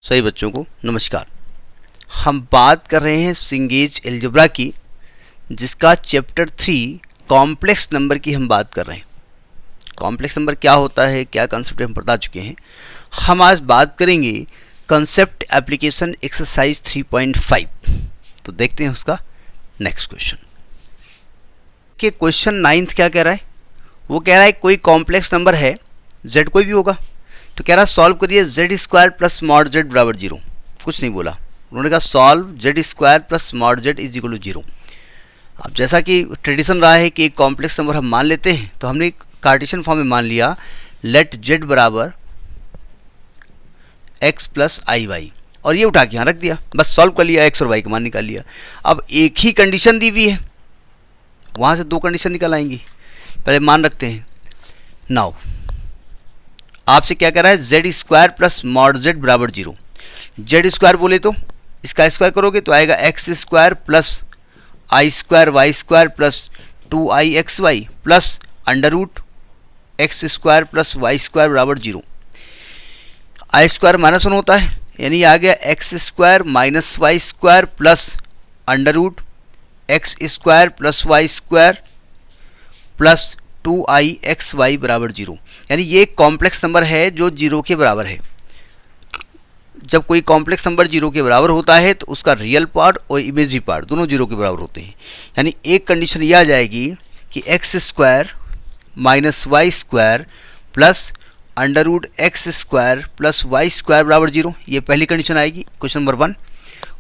सभी बच्चों को नमस्कार। हम बात कर रहे हैं सिंगेज अलजेब्रा की, जिसका चैप्टर 3 कॉम्प्लेक्स नंबर की हम बात कर रहे हैं। कॉम्प्लेक्स नंबर क्या होता है, क्या कंसेप्ट हम बता चुके हैं। हम आज बात करेंगे कंसेप्ट एप्लीकेशन एक्सरसाइज 3.5। तो देखते हैं उसका नेक्स्ट क्वेश्चन। कि क्वेश्चन 9 क्या कह रहा है, वो कह रहा है कोई कॉम्प्लेक्स नंबर है, z कोई भी होगा, तो कह रहा सॉल्व करिए z² प्लस मॉड z बराबर 0। कुछ नहीं बोला, उन्होंने कहा solve z² plus mod z is equal to 0। अब जैसा कि ट्रेडिशन रहा है कि एक कॉम्प्लेक्स नंबर हम मान लेते हैं, तो हमने कार्टेशियन फॉर्म में मान लिया लेट z बराबर x प्लस आई वाई, और ये उठा के यहाँ रख दिया, बस सॉल्व कर लिया, x और y का मान निकाल लिया। अब एक ही कंडीशन दी हुई है, वहाँ से दो कंडीशन निकल आएंगी। पहले मान रखते हैं। नाउ आपसे क्या कह रहा है, z² प्लस मॉड z बराबर 0। z² बोले तो इसका स्क्वायर करोगे तो आएगा x² plus i² y² plus 2ixy plus under root x² plus y² बराबर 0। i² -1 होता है, यानी आ गया x² minus y² plus under root x² plus y² plus 2ixy बराबर 0। यानी ये एक कॉम्प्लेक्स नंबर है जो 0 के बराबर है। जब कोई कॉम्प्लेक्स नंबर 0 के बराबर होता है तो उसका रियल पार्ट और इमेजिनरी पार्ट दोनों 0 के बराबर होते हैं। यानी एक कंडीशन ये आ जाएगी कि x² minus y² plus under root x² plus y² बराबर 0। ये पहली कंडीशन आएगी क्वेश्चन नंबर 1,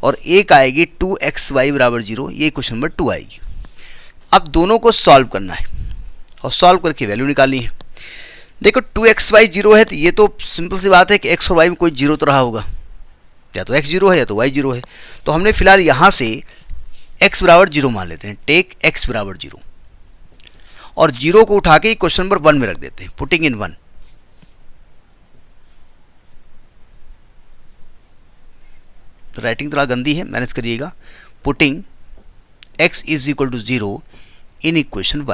और एक आएगी 2xy बराबर 0, ये क्वेश्चन नंबर 2 आएगी। अब दोनों को सॉल्व करना है और सॉल्व करके वैल्यू निकालनी है। देखो 2xy 0 है, तो ये तो सिंपल सी बात है कि x और y में कोई 0 तो रहा होगा, या तो x 0 है या तो y 0 है। तो हमने फिलहाल यहाँ से x बराबर 0 मान लेते हैं, टेक x बराबर 0, और 0 को उठा के क्वेश्चन नंबर 1 में रख देते हैं, पुटिंग इन 1। तो राइटिंग थोड़ा गंदी है, मैनेज करिएगा। Putting x is equal to 0 in equation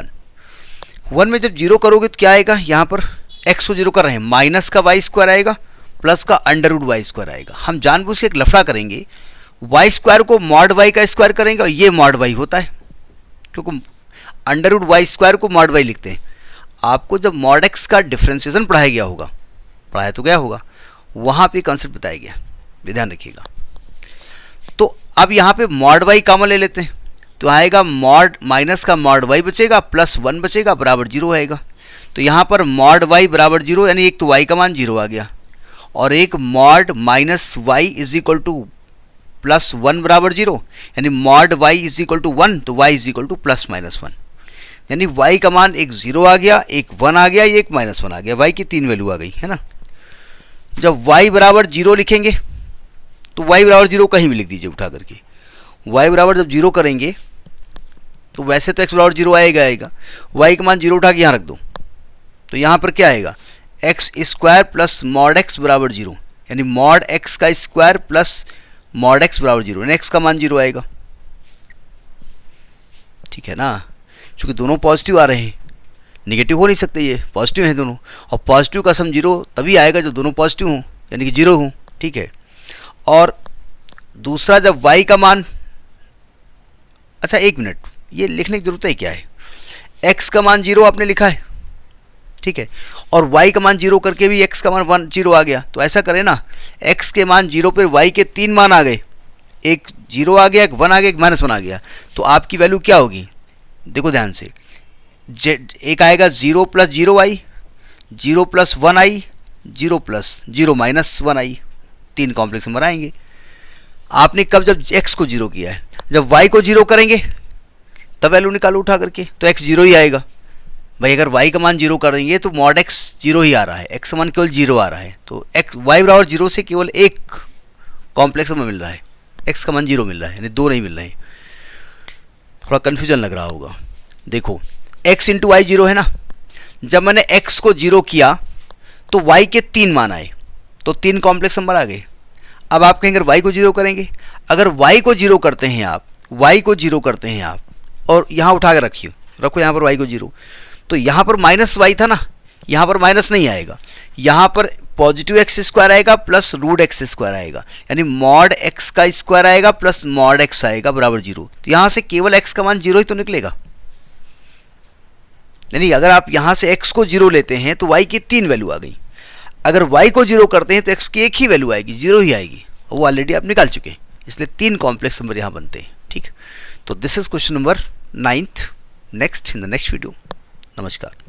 1 में जब 0 करोगे तो क्या आएगा, यहाँ पर x को 0 कर रहे हैं, माइनस का y² आएगा प्लस का अंडर रूट y² आएगा। हम जानबूझ के एक लफड़ा करेंगे, y² को मॉड y का स्क्वायर करेंगे, और ये मॉड y होता है, क्योंकि अंडर रूट y² को मॉड y लिखते हैं। आपको जब मॉड x का डिफ्रेंसिएशन पढ़ाया गया होगा, पढ़ाया तो गया होगा, वहाँ पे कंसेप्ट बताया गया, ध्यान रखिएगा। तो अब यहाँ पे मॉड y कॉमन ले लेते हैं, तो आएगा मॉड माइनस का मॉड y बचेगा प्लस 1 बचेगा बराबर 0 आएगा। तो यहाँ पर मॉड y बराबर 0, यानी एक तो y का मान 0 आ गया, और एक mod minus y is equal to plus 1 बराबर 0, यानी mod y is equal to 1, तो y is equal to plus minus 1। यानी y का मान एक 0 आ गया, एक 1 आ गया, एक माइनस 1 आ गया, y की 3 वैल्यू आ गई है ना। जब y बराबर 0 लिखेंगे तो y बराबर 0 कहीं भी लिख दीजिए उठा करके। y बराबर जब 0 करेंगे तो वैसे तो x बराबर 0 आएगा, y का मान 0 उठा के यहाँ रख दो, तो यहाँ पर क्या आएगा, x² प्लस मॉड x बराबर 0, यानी मॉड x का स्क्वायर प्लस मॉड x बराबर 0, यानी x का मान 0 आएगा। ठीक है ना, क्योंकि दोनों पॉजिटिव आ रहे हैं, निगेटिव हो नहीं सकते, ये पॉजिटिव हैं दोनों, और पॉजिटिव का सम 0 तभी आएगा जब दोनों पॉजिटिव हों, यानी कि 0 हों। ठीक है, और दूसरा जब y का मान, अच्छा एक मिनट, ये लिखने की जरूरत है क्या है, x का मान 0 आपने लिखा है, ठीक है, और y का मान 0 करके भी x का मान 0 आ गया। तो ऐसा करें ना, x के मान 0 पर y के 3 मान आ गए, एक 0 आ गया, एक 1 आ गया, एक -1 आ गया, तो आपकी वैल्यू क्या होगी, देखो ध्यान से, एक आएगा 0 plus 0i, 0 plus 1i, 0 plus 0 minus 1i, 3 complex number आएंगे। आपने कब, जब x को 0 किया है, जब y को 0 करेंगे तब वैल्यू निकालो उठा करके, तो x 0 ही आएगा। भाई अगर y का मान 0 कर देंगे तो मॉड x 0 ही आ रहा है, x का मान केवल 0 आ रहा है, तो y बराबर 0 से केवल एक कॉम्प्लेक्स नंबर मिल रहा है, x का मान 0 मिल रहा है, यानी 2 नहीं मिल रहे हैं। थोड़ा कन्फ्यूजन लग रहा होगा। देखो x इंटू वाई 0 है ना, जब मैंने x को 0 किया तो y के 3 मान आए, तो 3 कॉम्प्लेक्स नंबर आ गए। अब आप कहेंगे y को 0 करेंगे, अगर y को 0 करते हैं आप, y को 0 करते हैं आप, और यहाँ उठा के रखो यहाँ पर y को 0, तो यहाँ पर माइनस y था ना, यहाँ पर माइनस नहीं आएगा, यहाँ पर पॉजिटिव एक्स स्क्वायर आएगा प्लस रूट एक्स स्क्वायर आएगा, यानी मॉड एक्स का स्क्वायर आएगा प्लस मॉड एक्स आएगा बराबर 0। तो यहां से केवल एक्स का मान 0 ही तो निकलेगा, यानी अगर आप यहां से x को 0 लेते हैं तो y की 3 वैल्यू आ गई, अगर y को 0 करते हैं तो x की एक ही वैल्यू आएगी, 0 ही आएगी, वो ऑलरेडी आप निकाल चुके हैं, इसलिए 3 कॉम्प्लेक्स नंबर यहां बनते हैं। ठीक, तो this is question number 9th। Next in the next video. नमस्कार।